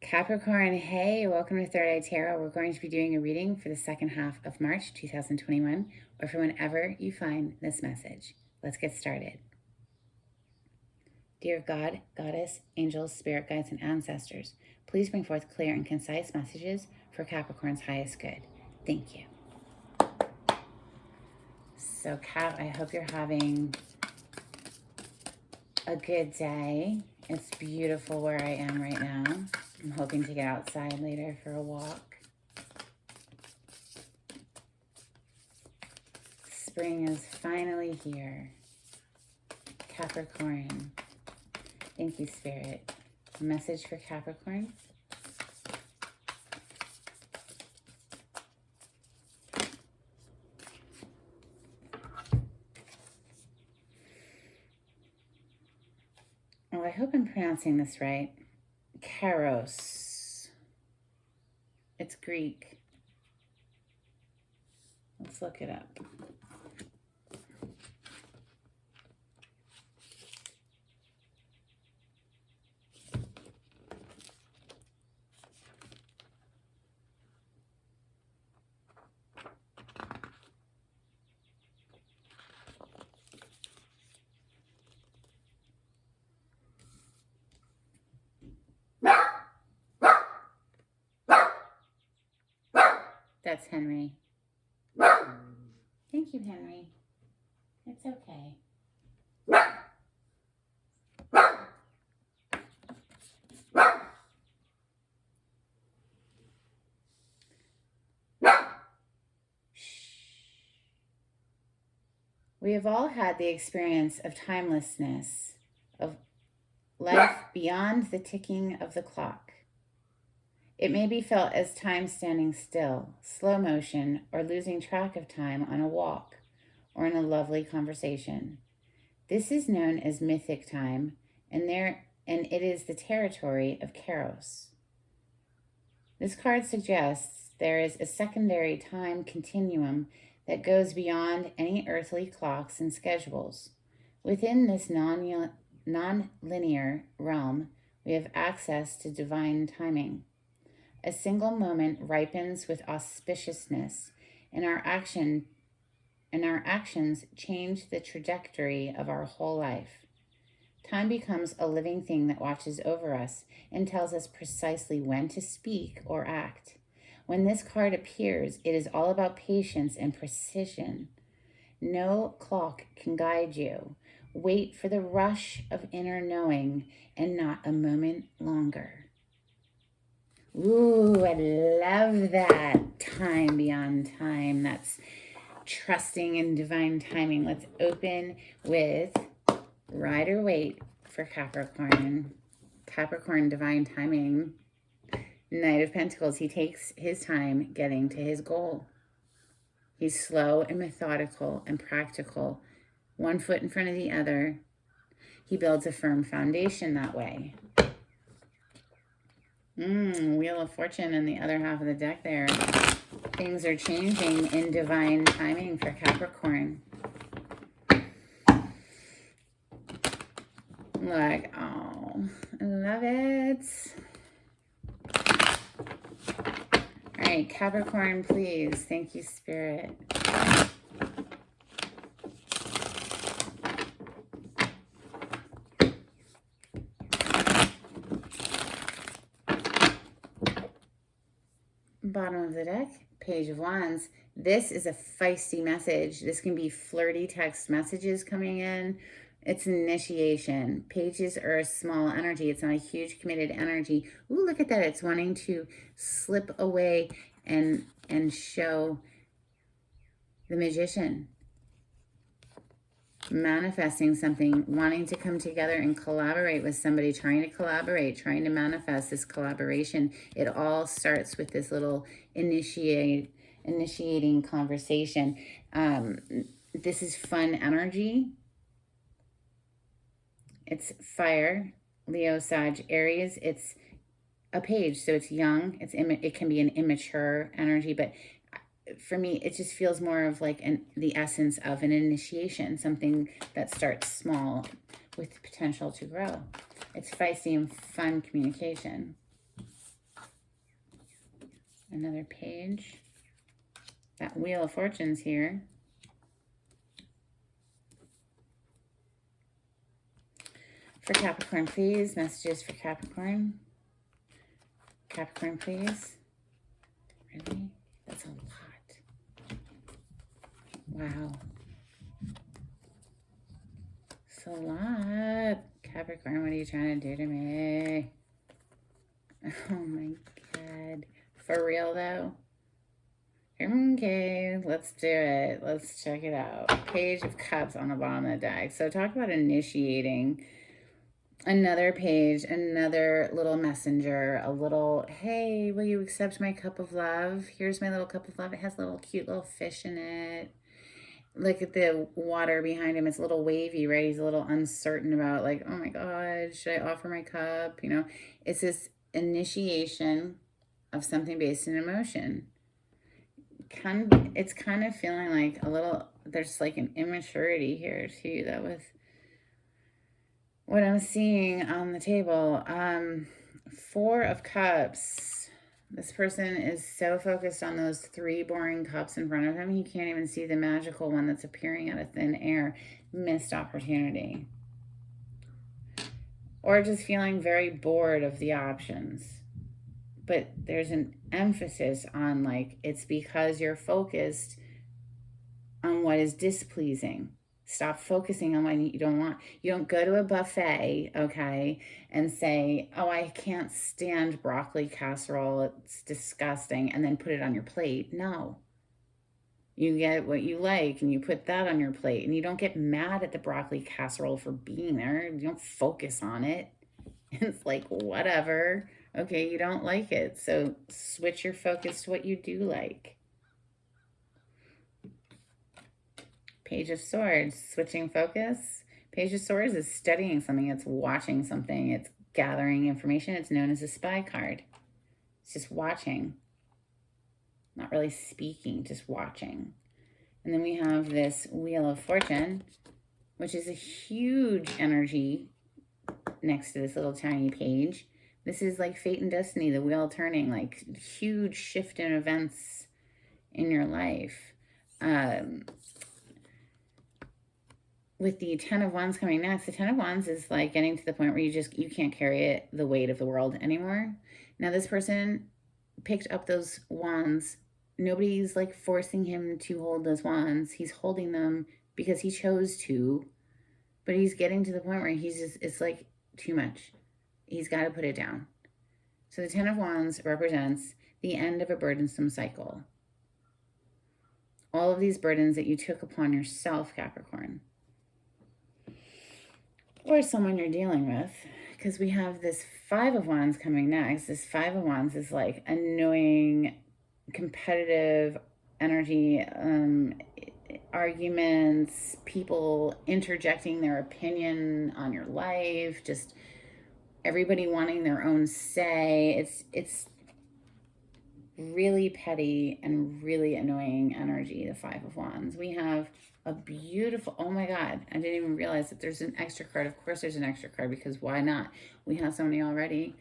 Capricorn, hey, welcome to Third Eye Tarot. We're going to be doing a reading for the second half of March 2021, or for whenever you find this message. Let's get started. Dear God, Goddess, angels, spirit guides, and ancestors, please bring forth clear and concise messages for Capricorn's highest good. Thank you. So, Cap, I hope you're having a good day. It's beautiful where I am right now. I'm hoping to get outside later for a walk. Spring is finally here. Capricorn. Thank you, Spirit. A message for Capricorn. Oh, I hope I'm pronouncing this right. Karos. It's Greek. Let's look it up. That's Henry. Thank you, Henry. It's okay. We have all had the experience of timelessness, of life beyond the ticking of the clock. It may be felt as time standing still, slow motion, or losing track of time on a walk or in a lovely conversation. This is known as Mythic Time, and it is the territory of Karos. This card suggests there is a secondary time continuum that goes beyond any earthly clocks and schedules. Within this non-linear realm, we have access to divine timing. A single moment ripens with auspiciousness, and our actions change the trajectory of our whole life. Time becomes a living thing that watches over us and tells us precisely when to speak or act. When this card appears, it is all about patience and precision. No clock can guide you. Wait for the rush of inner knowing and not a moment longer. Ooh, I love that. Time beyond time. That's trusting in divine timing. Let's open with Rider Waite for Capricorn. Capricorn, divine timing. Knight of Pentacles. He takes his time getting to his goal. He's slow and methodical and practical. One foot in front of the other. He builds a firm foundation that way. Wheel of Fortune in the other half of the deck there. Things are changing in divine timing for Capricorn. Like, oh, I love it. All right, Capricorn, please. Thank you, Spirit. Bottom of the deck, Page of Wands. This is a feisty message. This can be flirty text messages coming in. It's initiation. Pages are a small energy. It's not a huge committed energy. Ooh, look at that. It's wanting to slip away and show the Magician. Manifesting something, wanting to come together and collaborate with somebody, trying to collaborate, trying to manifest this collaboration. It all starts with this little initiating conversation. This is fun energy. It's fire, Leo, Sag, Aries. It's a page, so it's young. It can be an immature energy, but for me, it just feels more of like the essence of an initiation, something that starts small with potential to grow. It's feisty and fun communication. another page. That Wheel of Fortune's here. For Capricorn, please. Messages for Capricorn. Capricorn, please. Really? That's a lot. Wow. It's a lot. Capricorn, what are you trying to do to me? Oh my God. For real though? Okay, let's do it. Let's check it out. Page of Cups on the bottom of the deck. So talk about initiating. Another page, another little messenger, a little, hey, will you accept my cup of love? Here's my little cup of love. It has little cute little fish in it. Look at the water behind him. It's a little wavy, right? He's a little uncertain about like, oh my God, should I offer my cup? You know, it's this initiation of something based in emotion. It's kind of feeling like a little, there's like an immaturity here too, that with what I'm seeing on the table. 4 of Cups. This person is so focused on those 3 boring cups in front of him, he can't even see the magical one that's appearing out of thin air. Missed opportunity. Or just feeling very bored of the options. But there's an emphasis on like, it's because you're focused on what is displeasing. Stop focusing on what you don't want. You don't go to a buffet, okay, and say, oh, I can't stand broccoli casserole. It's disgusting. And then put it on your plate. No. You get what you like and you put that on your plate. And you don't get mad at the broccoli casserole for being there. You don't focus on it. It's like, whatever. Okay, you don't like it. So switch your focus to what you do like. Page of Swords, switching focus. Page of Swords is studying something. It's watching something. It's gathering information. It's known as a spy card. It's just watching. Not really speaking, just watching. And then we have this Wheel of Fortune, which is a huge energy next to this little tiny page. This is like fate and destiny, the wheel turning, like huge shift in events in your life. With the 10 of Wands coming next, the 10 of Wands is like getting to the point where you can't carry the weight of the world anymore. Now this person picked up those wands. Nobody's like forcing him to hold those wands. He's holding them because he chose to, but he's getting to the point where it's like too much. He's got to put it down. So the 10 of Wands represents the end of a burdensome cycle. All of these burdens that you took upon yourself, Capricorn, or someone you're dealing with, because we have this 5 of Wands coming next. This 5 of Wands is like annoying, competitive energy, arguments, people interjecting their opinion on your life, just everybody wanting their own say. It's really petty and really annoying energy, the 5 of Wands. We have a beautiful, oh my God, I didn't even realize that there's an extra card. Of course there's an extra card, because why not? We have so many already.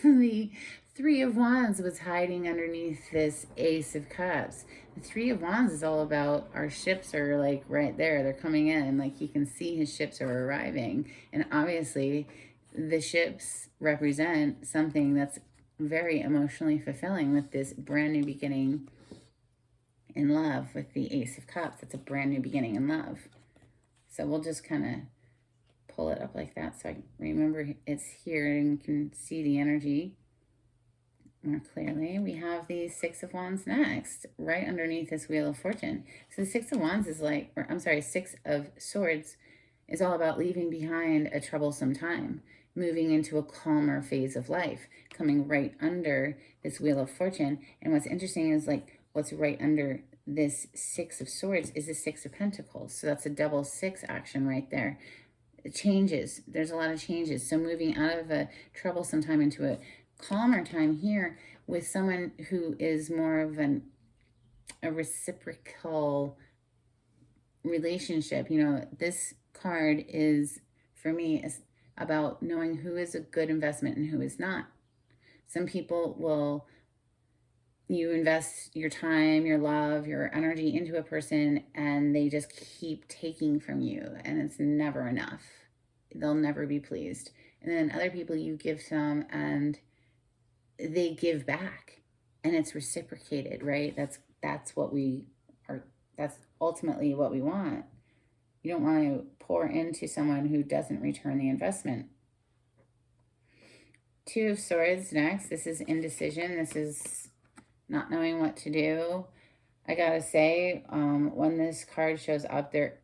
The 3 of Wands was hiding underneath this Ace of Cups. The 3 of Wands is all about our ships are like right there. They're coming in. Like you can see his ships are arriving. And obviously the ships represent something that's very emotionally fulfilling with this brand new beginning in love with the Ace of Cups. It's a brand new beginning in love. So we'll just kind of pull it up like that so I remember it's here and you can see the energy more clearly. We have the 6 of Wands next, right underneath this Wheel of Fortune. So the 6 of Wands is like, or I'm sorry, 6 of Swords is all about leaving behind a troublesome time, moving into a calmer phase of life, coming right under this Wheel of Fortune. And what's interesting is like what's right under this 6 of Swords is the 6 of Pentacles. So that's a double 6 action right there. It changes. There's a lot of changes. So moving out of a troublesome time into a calmer time here with someone who is more of a reciprocal relationship. You know, this card is, for me, is about knowing who is a good investment and who is not. Some people will you invest your time, your love, your energy into a person, and they just keep taking from you, and it's never enough. They'll never be pleased. And then other people, you give some and they give back, and it's reciprocated, right? That's what we are. That's ultimately what we want. You don't want to pour into someone who doesn't return the investment. Two of Swords next. This is indecision. This is not knowing what to do. I gotta say, when this card shows up there,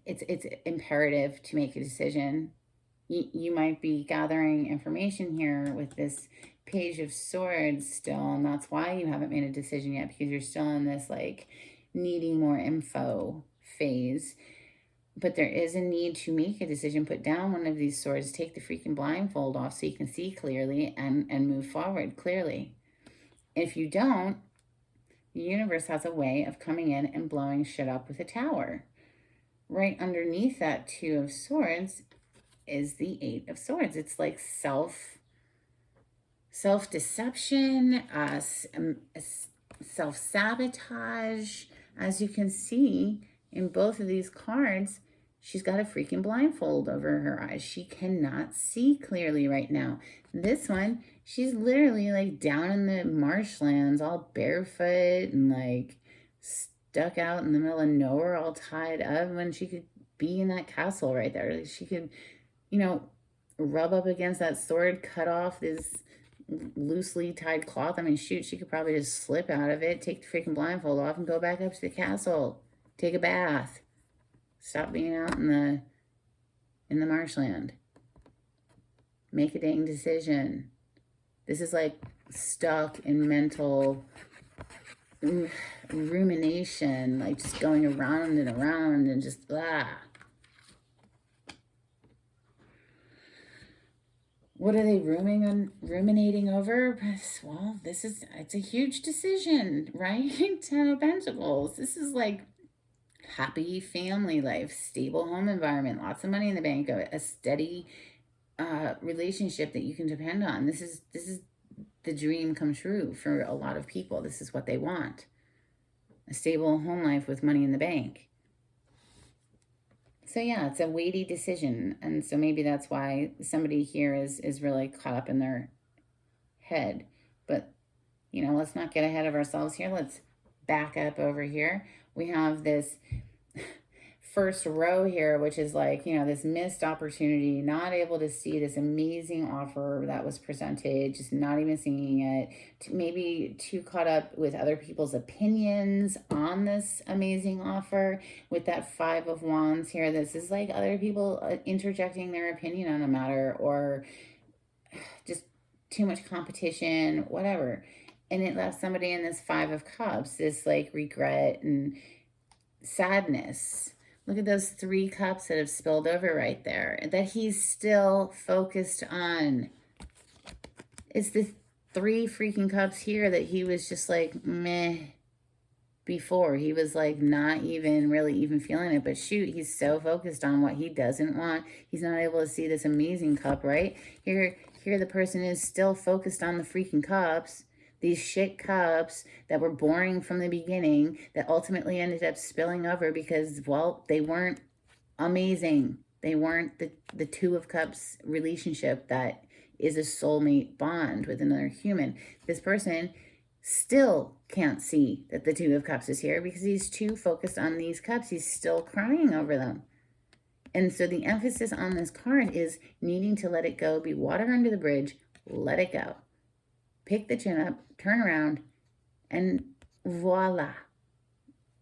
it's imperative to make a decision. You might be gathering information here with this Page of Swords still, and that's why you haven't made a decision yet, because you're still in this like needing more info phase. But there is a need to make a decision. Put down one of these swords, take the freaking blindfold off so you can see clearly and move forward clearly. If you don't, the universe has a way of coming in and blowing shit up with a tower. Right underneath that Two of Swords is the Eight of Swords. It's like self-deception, self-sabotage. As you can see in both of these cards, she's got a freaking blindfold over her eyes. She cannot see clearly right now. This one, she's literally like down in the marshlands, all barefoot and like stuck out in the middle of nowhere, all tied up, when she could be in that castle right there. She could, rub up against that sword, cut off this loosely tied cloth. I mean, shoot, she could probably just slip out of it, take the freaking blindfold off, and go back up to the castle, take a bath, stop being out in the marshland, make a dang decision. This is like stuck in mental rumination, like just going around and around and just What are they ruminating over? Well, it's a huge decision, right? Ten of Pentacles. This is like happy family life, stable home environment, lots of money in the bank, a steady relationship that you can depend on. This is the dream come true for a lot of people. This is what they want. A stable home life with money in the bank. So yeah, it's a weighty decision. And so maybe that's why somebody here is really caught up in their head. But, let's not get ahead of ourselves here. Let's back up over here. We have this first row here, which is like, this missed opportunity, not able to see this amazing offer that was presented, just not even seeing it, maybe too caught up with other people's opinions on this amazing offer. With that Five of Wands here, this is like other people interjecting their opinion on a matter, or just too much competition, whatever. And it left somebody in this Five of Cups, this like regret and sadness. Look at those 3 cups that have spilled over right there, that he's still focused on. It's the 3 freaking cups here that he was just like, meh, before. He was like not even really even feeling it, but shoot, he's so focused on what he doesn't want. He's not able to see this amazing cup, right? Here the person is still focused on the freaking cups. These shit cups that were boring from the beginning, that ultimately ended up spilling over because, well, they weren't amazing. They weren't the Two of Cups relationship that is a soulmate bond with another human. This person still can't see that the Two of Cups is here because he's too focused on these cups. He's still crying over them. And so the emphasis on this card is needing to let it go, be water under the bridge, let it go. Pick the chin up, turn around, and voila,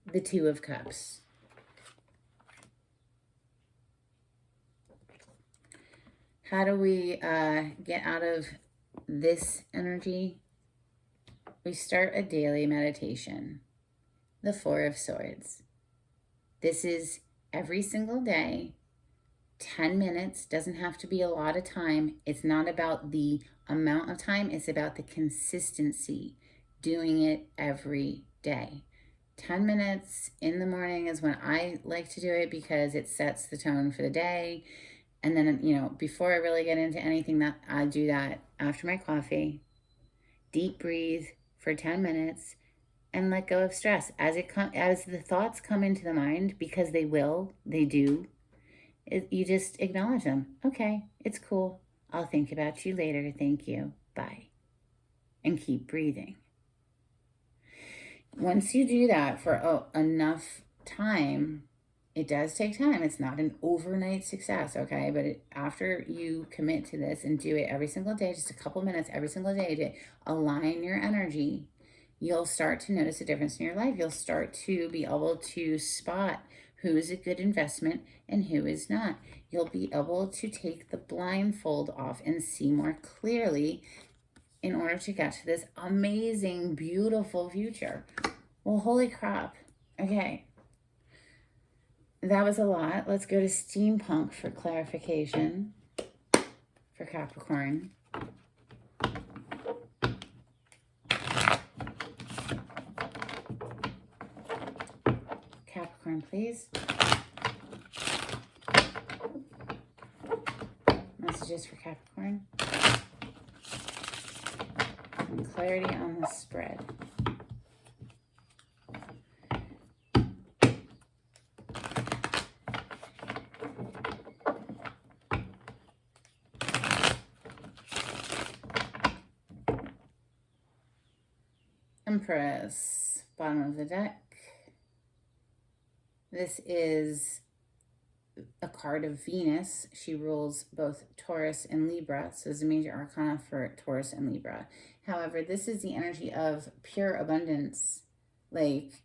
the Two of Cups. How do we get out of this energy? We start a daily meditation, the Four of Swords. This is every single day, 10 minutes, doesn't have to be a lot of time. It's not about the amount of time, it's about the consistency, doing it every day. 10 minutes in the morning is when I like to do it because it sets the tone for the day. And then, before I really get into anything, that I do that after my coffee. Deep breathe, for 10 minutes and let go of stress as the thoughts come into the mind, because they do. You just acknowledge them. Okay, it's cool. I'll think about you later. Thank you. Bye. And keep breathing. Once you do that for enough time, it does take time. It's not an overnight success, okay? But after you commit to this and do it every single day, just a couple minutes every single day to align your energy, you'll start to notice a difference in your life. You'll start to be able to spot who is a good investment and who is not. You'll be able to take the blindfold off and see more clearly in order to get to this amazing, beautiful future. Well, holy crap. Okay. That was a lot. Let's go to steampunk for clarification for Capricorn. Capricorn, please. Messages for Capricorn. And clarity on the spread. Empress, bottom of the deck. This is a card of Venus. She rules both Taurus and Libra, so it's a major arcana for Taurus and Libra. However, this is the energy of pure abundance. Like,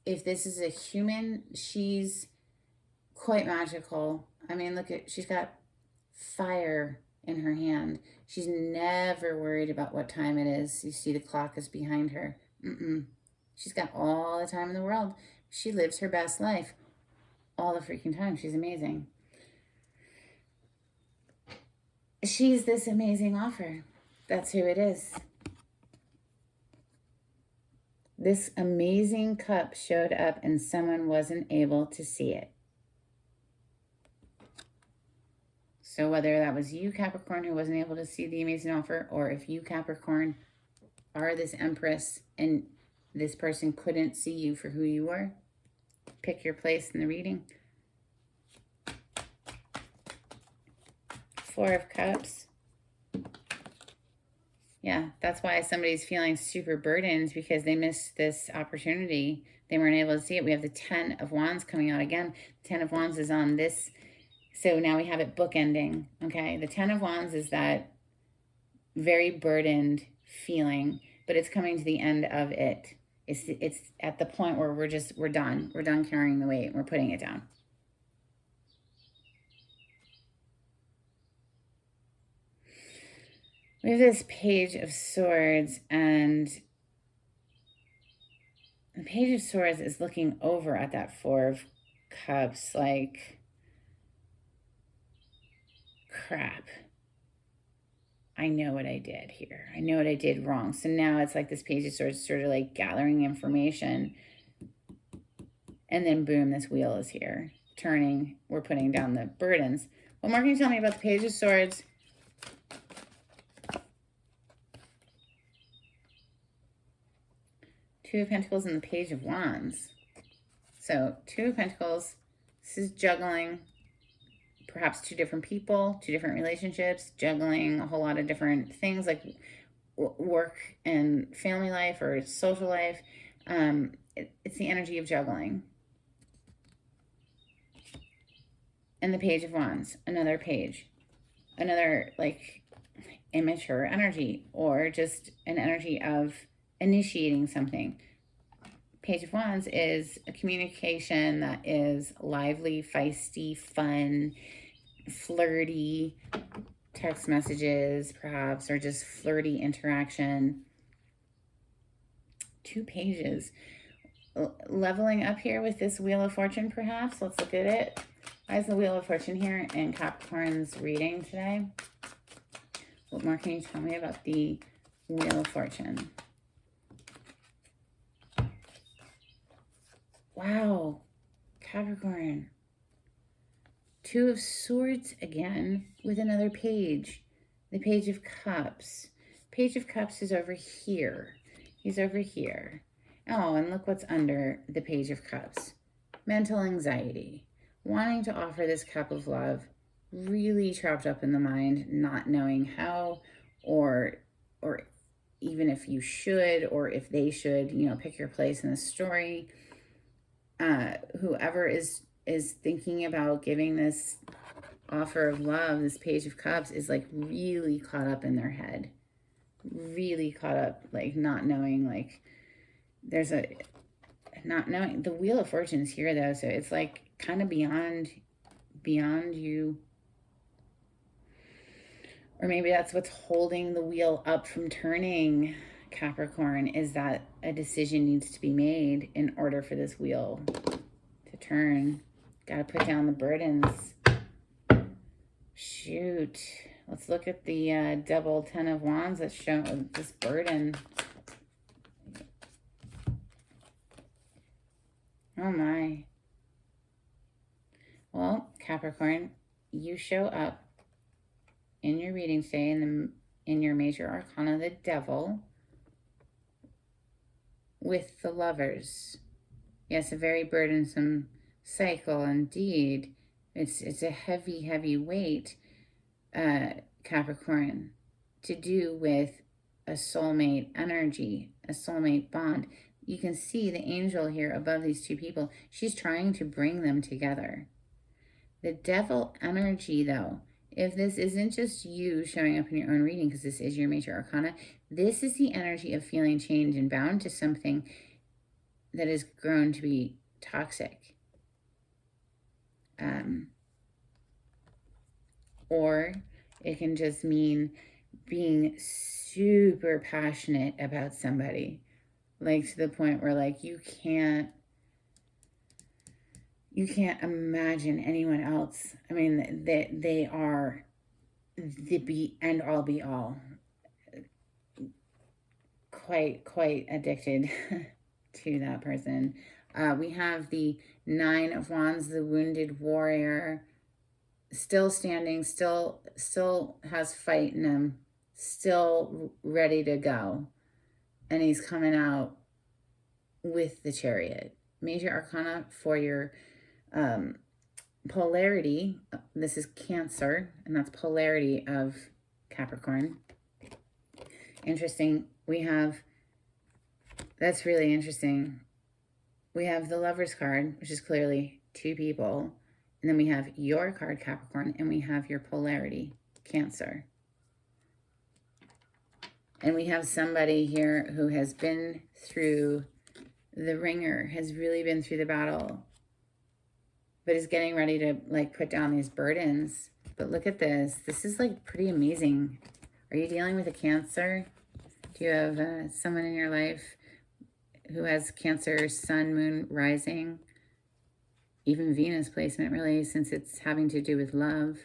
if this is a human, she's quite magical. I mean, look at, she's got fire in her hand. She's never worried about what time it is. You see the clock is behind her. She's got all the time in the world. She lives her best life all the freaking time. She's amazing. She's this amazing offer. That's who it is. This amazing cup showed up and someone wasn't able to see it. So whether that was you, Capricorn, who wasn't able to see the amazing offer, or if you, Capricorn, are this Empress and this person couldn't see you for who you were, pick your place in the reading. Four of Cups. Yeah, that's why somebody's feeling super burdened, because they missed this opportunity. They weren't able to see it. We have the 10 of Wands coming out again. 10 of Wands is on this. So now we have it bookending, okay? The 10 of Wands is that very burdened feeling, but it's coming to the end of it. It's at the point where we're done. We're done carrying the weight. We're putting it down. We have this Page of Swords, and the Page of Swords is looking over at that Four of Cups like, crap. I know what I did here. I know what I did wrong. So now it's like this Page of Swords sort of like gathering information. And then boom, this wheel is here. Turning. We're putting down the burdens. What more can you tell me about the Page of Swords? Two of Pentacles and the Page of Wands. So Two of Pentacles. This is juggling. Perhaps two different people, two different relationships, juggling a whole lot of different things like work and family life or social life. It's the energy of juggling. And the Page of Wands, another page, another like immature energy, or just an energy of initiating something. Page of Wands is a communication that is lively, feisty, fun, flirty, text messages perhaps, or just flirty interaction. Two pages. Leveling up here with this Wheel of Fortune perhaps. Let's look at it. Why is the Wheel of Fortune here in Capricorn's reading today? What more can you tell me about the Wheel of Fortune? Wow, Capricorn. Two of Swords again with another page. The Page of Cups. Page of Cups is over here. He's over here. Oh, and look what's under the Page of Cups. Mental anxiety. Wanting to offer this cup of love, really trapped up in the mind, not knowing how or even if you should or if they should, pick your place in the story. Whoever is thinking about giving this offer of love, this Page of Cups, is like really caught up in their head. Really caught up, like not knowing, like there's a not knowing. The Wheel of Fortune is here though, so it's like kind of beyond you. Or maybe that's what's holding the wheel up from turning, Capricorn, is that a decision needs to be made in order for this wheel to turn. Got to put down the burdens. Shoot. Let's look at the double 10 of Wands that's showing this burden. Oh my. Well, Capricorn, you show up in your reading today in your major arcana, the Devil, with the Lovers. Yes, a very burdensome cycle indeed. It's a heavy, heavy weight, Capricorn, to do with a soulmate energy, a soulmate bond. You can see the angel here above these two people. She's trying to bring them together. The Devil energy, though, if this isn't just you showing up in your own reading, because this is your major arcana, this is the energy of feeling chained and bound to something that has grown to be toxic. Or it can just mean being super passionate about somebody, like to the point where like you can't imagine anyone else. I mean, they are the be and all be all. Quite addicted to that person. We have the 9 of Wands, the wounded warrior, still standing, still has fight in him, still ready to go. And he's coming out with the Chariot. Major arcana for your polarity. This is Cancer, and that's polarity of Capricorn. Interesting. That's really interesting. We have the Lovers card, which is clearly two people. And then we have your card, Capricorn, and we have your polarity, Cancer. And we have somebody here who has been through the ringer, has really been through the battle, but is getting ready to like put down these burdens. But look at this. This is like pretty amazing. Are you dealing with a Cancer? Do you have someone in your life who has Cancer, Sun, Moon, Rising? Even Venus placement, really, since it's having to do with love.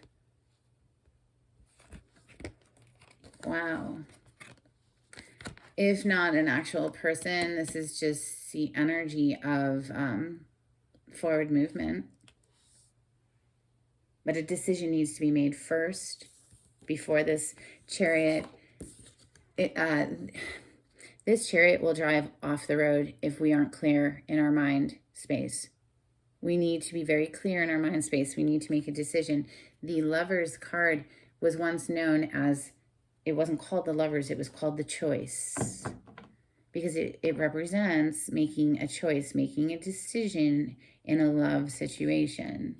Wow. If not an actual person, this is just the energy of forward movement. But a decision needs to be made first before this Chariot. This Chariot will drive off the road if we aren't clear in our mind space. We need to be very clear in our mind space. We need to make a decision. The Lovers card was once known as, it wasn't called the Lovers, it was called the Choice. Because it represents making a choice, making a decision in a love situation.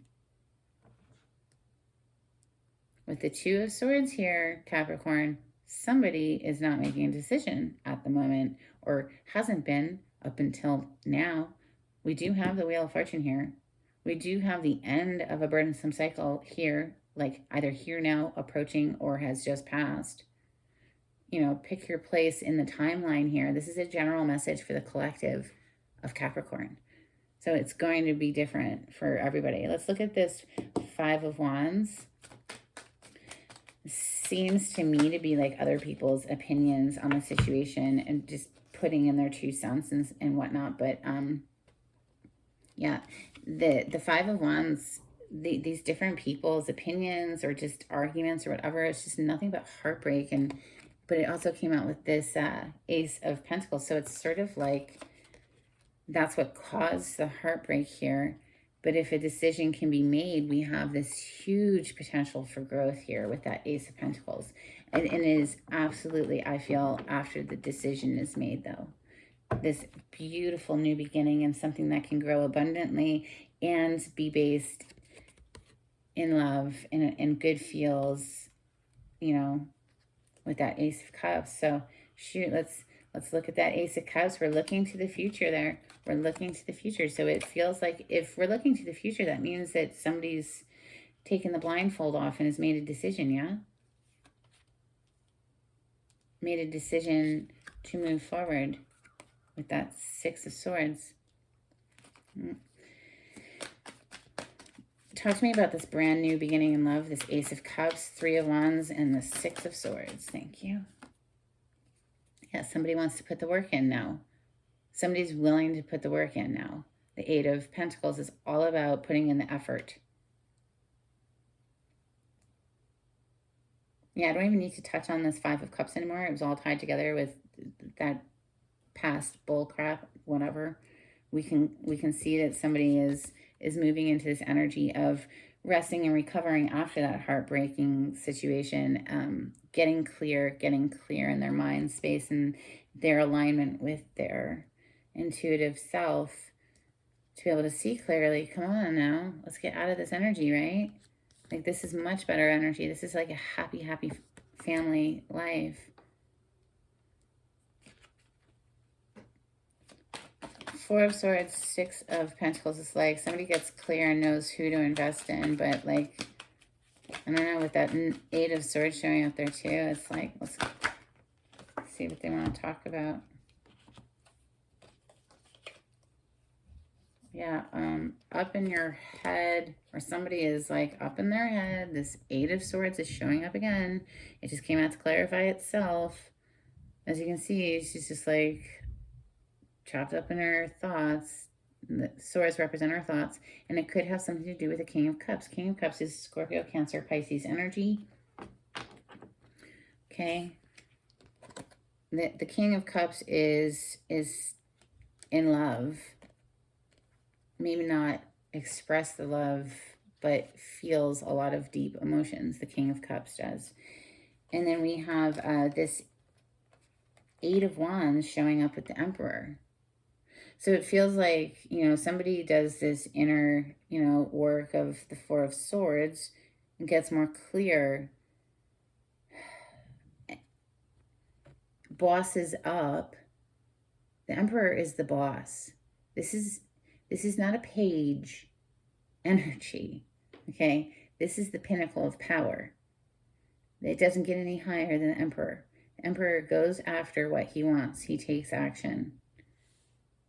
With the Two of Swords here, Capricorn, somebody is not making a decision at the moment, or hasn't been up until now. We do have the Wheel of Fortune here. We do have the end of a burdensome cycle here, like either here now, approaching, or has just passed. Pick your place in the timeline here. This is a general message for the collective of Capricorn. So it's going to be different for everybody. Let's look at this 5 of Wands. Seems to me to be like other people's opinions on the situation and just putting in their 2 cents and whatnot. But yeah, the 5 of Wands, these different people's opinions or just arguments or whatever, it's just nothing but heartbreak and But it also came out with this Ace of Pentacles. So it's sort of like that's what caused the heartbreak here. But if a decision can be made, we have this huge potential for growth here with that Ace of Pentacles. And it is absolutely, I feel, after the decision is made, though. This beautiful new beginning and something that can grow abundantly and be based in love and good feels, you know, with that Ace of Cups. So shoot, let's look at that Ace of Cups. We're looking to the future there. We're looking to the future. So it feels like if we're looking to the future, that means that somebody's taken the blindfold off and has made a decision, yeah? Made a decision to move forward with that Six of Swords. Talk to me about this brand new beginning in love, this Ace of Cups, Three of Wands, and the Six of Swords. Thank you. Yeah, somebody wants to put the work in now. Somebody's willing to put the work in now. The Eight of Pentacles is all about putting in the effort. Yeah, I don't even need to touch on this Five of Cups anymore. It was all tied together with that past bull crap, whatever. We can see that somebody is moving into this energy of resting and recovering after that heartbreaking situation, getting clear in their mind space and their alignment with their intuitive self to be able to see clearly. Come on now, let's get out of this energy, right? Like, this is much better energy. This is like a happy family life. Four of Swords, Six of Pentacles is like somebody gets clear and knows who to invest in, but like, I don't know, with that Eight of Swords showing up there too, it's like, let's see what they want to talk about. Yeah, up in your head, or somebody is like up in their head. This Eight of Swords is showing up again. It just came out to clarify itself. As you can see, she's just like trapped up in her thoughts. The swords represent her thoughts, and it could have something to do with the King of Cups. King of Cups is Scorpio, Cancer, Pisces energy. Okay. The King of Cups is in love. Maybe not express the love, but feels a lot of deep emotions. The King of Cups does. And then we have this Eight of Wands showing up with the Emperor. So it feels like, you know, somebody does this inner, you know, work of the Four of Swords and gets more clear, bosses up. The Emperor is the boss. This is not a page energy, okay? This is the pinnacle of power. It doesn't get any higher than the Emperor. The Emperor goes after what he wants. He takes action.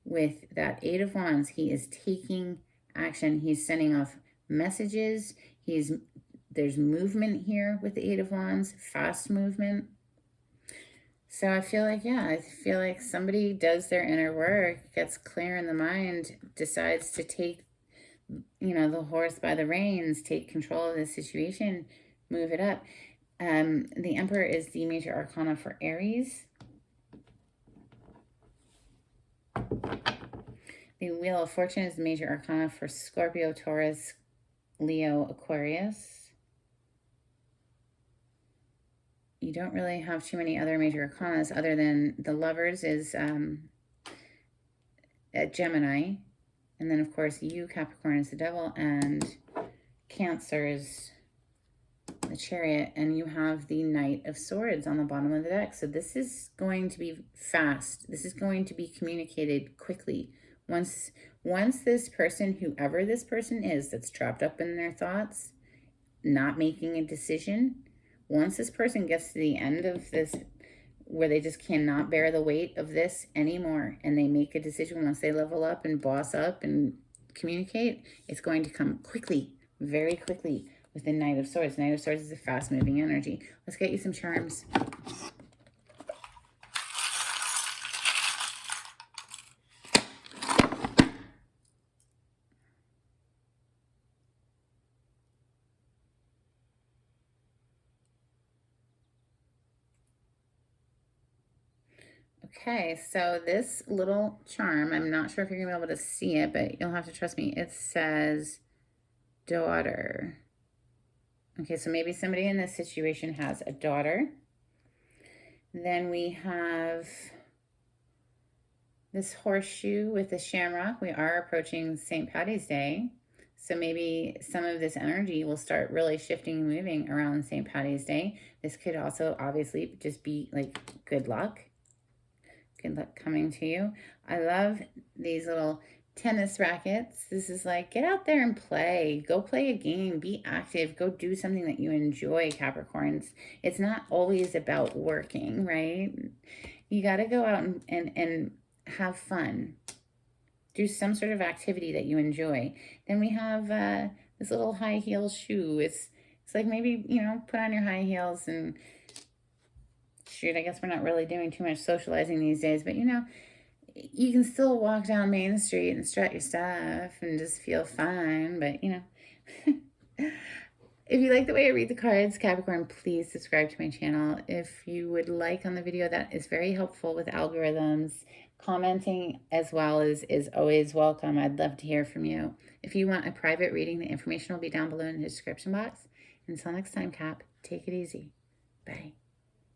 With that Eight of Wands, he is taking action. He's sending off messages. There's movement here with the Eight of Wands, fast movement. So I feel like, yeah, I feel like somebody does their inner work, gets clear in the mind, decides to take, you know, the horse by the reins, take control of the situation, move it up. The Emperor is the major arcana for Aries. The Wheel of Fortune is the major arcana for Scorpio, Taurus, Leo, Aquarius. You don't really have too many other major arcanas other than the Lovers is at Gemini. And then, of course, you, Capricorn, is the Devil, and Cancer is the Chariot. And you have the Knight of Swords on the bottom of the deck. So this is going to be fast. This is going to be communicated quickly. Once this person, whoever this person is that's trapped up in their thoughts, not making a decision, once this person gets to the end of this, where they just cannot bear the weight of this anymore, and they make a decision, once they level up and boss up and communicate, it's going to come quickly, very quickly, with the Knight of Swords. Knight of Swords is a fast-moving energy. Let's get you some charms. Okay, so this little charm, I'm not sure if you're going to be able to see it, but you'll have to trust me. It says daughter. Okay, so maybe somebody in this situation has a daughter. Then we have this horseshoe with the shamrock. We are approaching St. Patty's Day. So maybe some of this energy will start really shifting and moving around St. Patty's Day. This could also obviously just be like good luck. Good luck coming to you. I love these little tennis rackets. This is like, get out there and play. Go play a game. Be active. Go do something that you enjoy, Capricorns. It's not always about working, right? You got to go out and have fun. Do some sort of activity that you enjoy. Then we have this little high heel shoe. It's like maybe, you know, put on your high heels and shoot, I guess we're not really doing too much socializing these days, but you know, you can still walk down Main Street and strut your stuff and just feel fine, but you know. If you like the way I read the cards, Capricorn, please subscribe to my channel. If you would like on the video, that is very helpful with algorithms. Commenting as well is always welcome. I'd love to hear from you. If you want a private reading, the information will be down below in the description box. Until next time, Cap, take it easy. Bye.